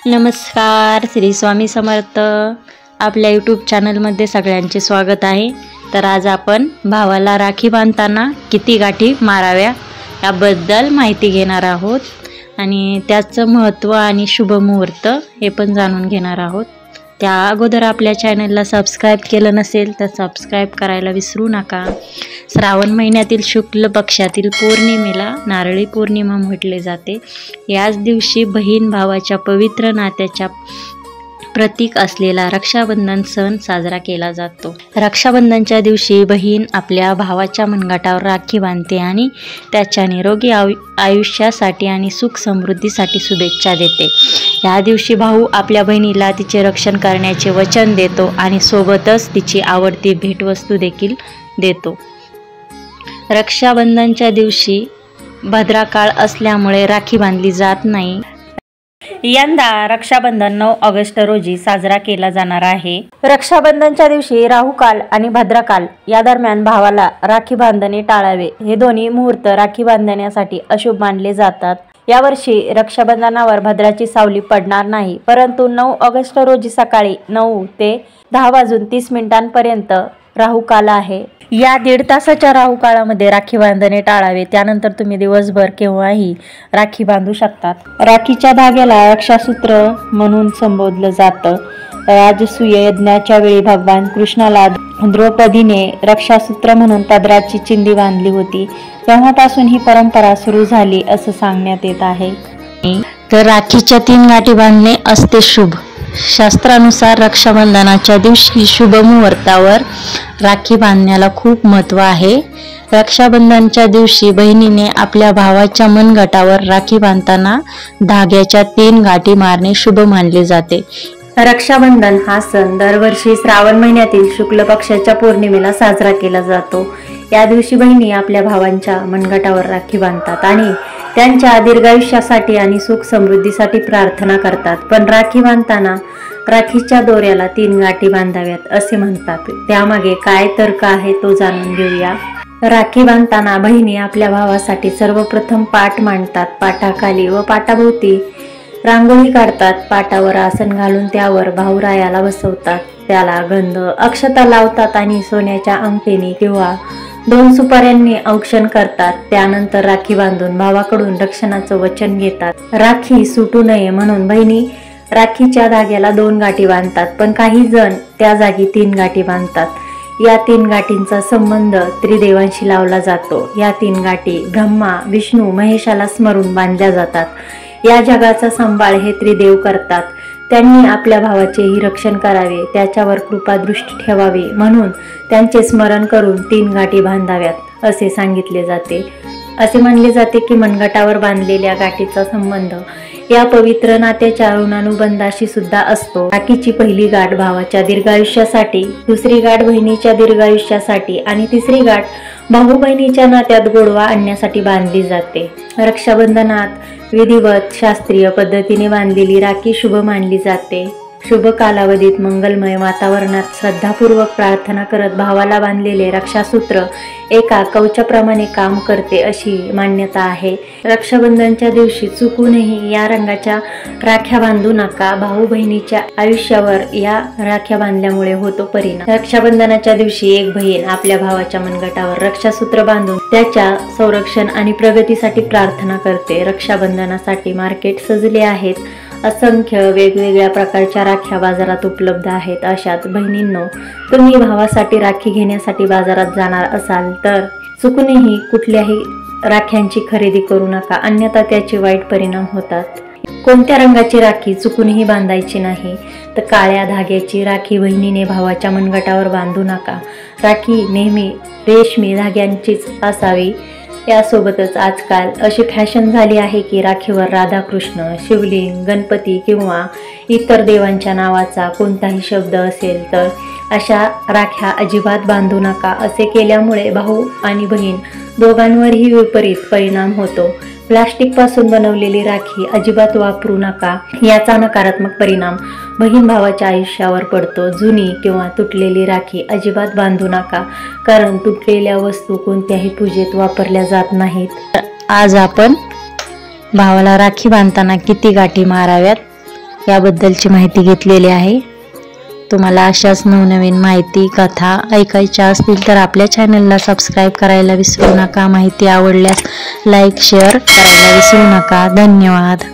नमस्कार, श्री स्वामी समर्थ. आपल्या यूट्यूब चॅनलमध्ये सगळ्यांचे स्वागत आहे. तर आज आपण भावाला राखी बांधताना किती गाठी माराव्या याबद्दल माहिती घेणार आहोत आणि त्याचं महत्त्व आणि शुभ मुहूर्त हे पण जाणून घेणार आहोत. त्या अगोदर आपल्या चॅनलला सबस्क्राईब केलं नसेल तर सबस्क्राईब करायला विसरू नका. श्रावण महिन्यातील शुक्ल पक्षातील पौर्णिमेला नारळी पौर्णिमा म्हटले जाते. याच दिवशी बहीण भावाच्या पवित्र नात्याच्या प्रतीक असलेला रक्षाबंधन सण साजरा केला जातो. रक्षाबंधनच्या दिवशी बहीण आपल्या भावाच्या मनगटावर राखी बांधते आणि त्याच्या निरोगी आयुष्यासाठी आणि सुख समृद्धीसाठी शुभेच्छा देते. या दिवशी भाऊ आपल्या बहिणीला तिचे रक्षण करण्याचे वचन देतो आणि सोबतच तिची आवडती भेटवस्तू देखील देतो. रक्षाबंधनच्या दिवशी भद्रा काळ असल्यामुळे राखी बांधली जात नाही. यंदा रक्षाबंधन 9 ऑगस्ट रोजी साजरा केला जाणार आहे. रक्षाबंधनच्या दिवशी राहुकाल आणि भद्रकाल या दरम्यान भावाला राखी बांधणे टाळावे. हे दोन्ही मुहूर्त राखी बांधण्यासाठी अशुभ मानले जातात. यावर्षी रक्षाबंधनावर भद्राची सावली पडणार नाही, परंतु 9 ऑगस्ट रोजी सकाळी 9 ते 10:30 राहुकाल आहे. या 1.5 तासाच्या राहुकाळामध्ये राखी बांधणे टाळावे. त्यानंतर तुम्ही दिवसभर केव्हाही राखी बांधू शकतात. राखीच्या धाग्याला रक्षासूत्र म्हणून संबोधलं जातं. राजसूय यज्ञाच्या वेळी भगवान कृष्णाला द्रौपदीने रक्षासूत्र म्हणून पदराची चिंदी बांधली होती. तेव्हापासून ही परंपरा सुरू झाली असं सांगण्यात येत आहे. तर राखीच्या 3 गाठी बांधणे असते शुभ. शास्त्रानुसार रक्षाबंधनाच्या दिवशी शुभ मुहूर्तावर राखी बांधण्याला खूप महत्त्व आहे. रक्षाबंधनच्या दिवशी बहिणीने आपल्या भावाच्या मनगटावर राखी बांधताना धाग्याच्या 3 गाठी मारणे शुभ मानले जाते. रक्षाबंधन हा सण दरवर्षी श्रावण महिन्यातील शुक्ल पक्षाच्या पौर्णिमेला साजरा केला जातो. या दिवशी बहिणी आपल्या भावांच्या मनगटावर राखी बांधतात आणि त्यांच्या दीर्घायुष्यासाठी आणि सुख समृद्धीसाठी प्रार्थना करतात. पण राखी बांधताना राखीच्या दोऱ्याला 3 गाठी बांधाव्यात असे म्हणतात. त्यामागे काय तर्क आहे तो जाणून घेऊया. राखी बांधताना बहिणी आपल्या भावासाठी सर्वप्रथम पाट मांडतात. पाटाखाली व पाटाभोवती रांगोळी काढतात. पाटावर आसन घालून त्यावर भाऊरायाला बसवतात. त्याला गंध अक्षता लावतात आणि सोन्याच्या अंगठीने किंवा 2 सुपाऱ्यांनी औक्षण करतात. त्यानंतर राखी बांधून भावाकडून रक्षणाचं वचन घेतात. राखी सुटू नये म्हणून बहिणी राखीच्या धाग्याला 2 गाठी बांधतात, पण काही जण त्या जागी 3 गाठी बांधतात. या 3 गाठींचा संबंध त्रिदेवांशी लावला जातो. या 3 गाठी ब्रह्मा, विष्णू, महेशाला स्मरून बांधल्या जातात. या जगाचा सांभाळ हे त्रिदेव करतात. त्यांनी आपल्या भावाचेही रक्षण करावे, त्याच्यावर कृपादृष्टी ठेवावी म्हणून त्यांचे स्मरण करून 3 गाठी बांधाव्यात असे सांगितले जाते. असे मानले जाते की मनगटावर बांधलेल्या गाठीचा संबंध या पवित्र नात्याच्या ऋणानुबंधाशी सुद्धा असतो. राखीची पहिली गाठ भावाच्या दीर्घायुष्यासाठी, दुसरी गाठ बहिणीच्या दीर्घायुष्यासाठी आणि तिसरी गाठ भाऊ बहिणीच्या नात्यात गोडवा आणण्यासाठी बांधली जाते. रक्षाबंधनात विधिवत शास्त्रीय पद्धतीने बांधलेली राखी शुभ मानली जाते. शुभ कालावधीत मंगलमय वातावरणात श्रद्धापूर्वक प्रार्थना करत भावाला बांधलेले रक्षासूत्र एका कवचाप्रमाणे काम करते अशी मान्यता आहे. रक्षाबंधनच्या दिवशी चुकूनही या रंगाच्या राख्या बांधू नका. भाऊ बहिणीच्या आयुष्यावर या राख्या बांधल्यामुळे होतो परिणाम. रक्षाबंधनाच्या दिवशी एक बहीण आपल्या भावाच्या मनगटावर रक्षासूत्र बांधून त्याच्या संरक्षण आणि प्रगतीसाठी प्रार्थना करते. रक्षाबंधनासाठी मार्केट सजले आहेत. असंख्य वेगवेगळ्या प्रकारच्या राख्या बाजारात उपलब्ध आहेत. अशात बहिणींनो, तुम्ही भावासाठी राखी घेण्यासाठी बाजारात जाणार असाल तर चुकूनही कुठल्याही राख्यांची खरेदी करू नका, अन्यथा त्याचे वाईट परिणाम होतात. कोणत्या रंगाची राखी चुकूनही बांधायची नाही. तर काळ्या धाग्याची राखी बहिणीने भावाच्या मनगटावर बांधू नका. राखी नेहमी रेशमी धाग्यांचीच असावी. यासोबतच आजकाल अशी फॅशन झाली आहे की राखीवर राधाकृष्ण, शिवलिंग, गणपती किंवा इतर देवांच्या नावाचा कोणताही शब्द असेल तर अशा राख्या अजिबात बांधू नका. असे केल्यामुळे भाऊ आणि बहीण दोघांवरही विपरीत परिणाम होतो. प्लास्टिकपासून बनवलेली राखी अजिबात वापरू नका. याचा नकारात्मक परिणाम बहीण भावाच्या आयुष्यावर पडतो. जुनी किंवा तुटलेली राखी अजिबात बांधू नका, कारण तुटलेल्या वस्तू कोणत्याही पूजेत वापरल्या जात नाहीत. आज आपण भावाला राखी बांधताना किती गाठी माराव्यात याबद्दलची माहिती घेतलेली आहे। तुम्हाला अशाच नवनवीन माहिती कथा ऐकायच्या असतील तर आपल्या चॅनलला सबस्क्राईब करायला विसरू नका। माहिती आवडल्यास लाईक शेअर करायला विसरू नका। धन्यवाद।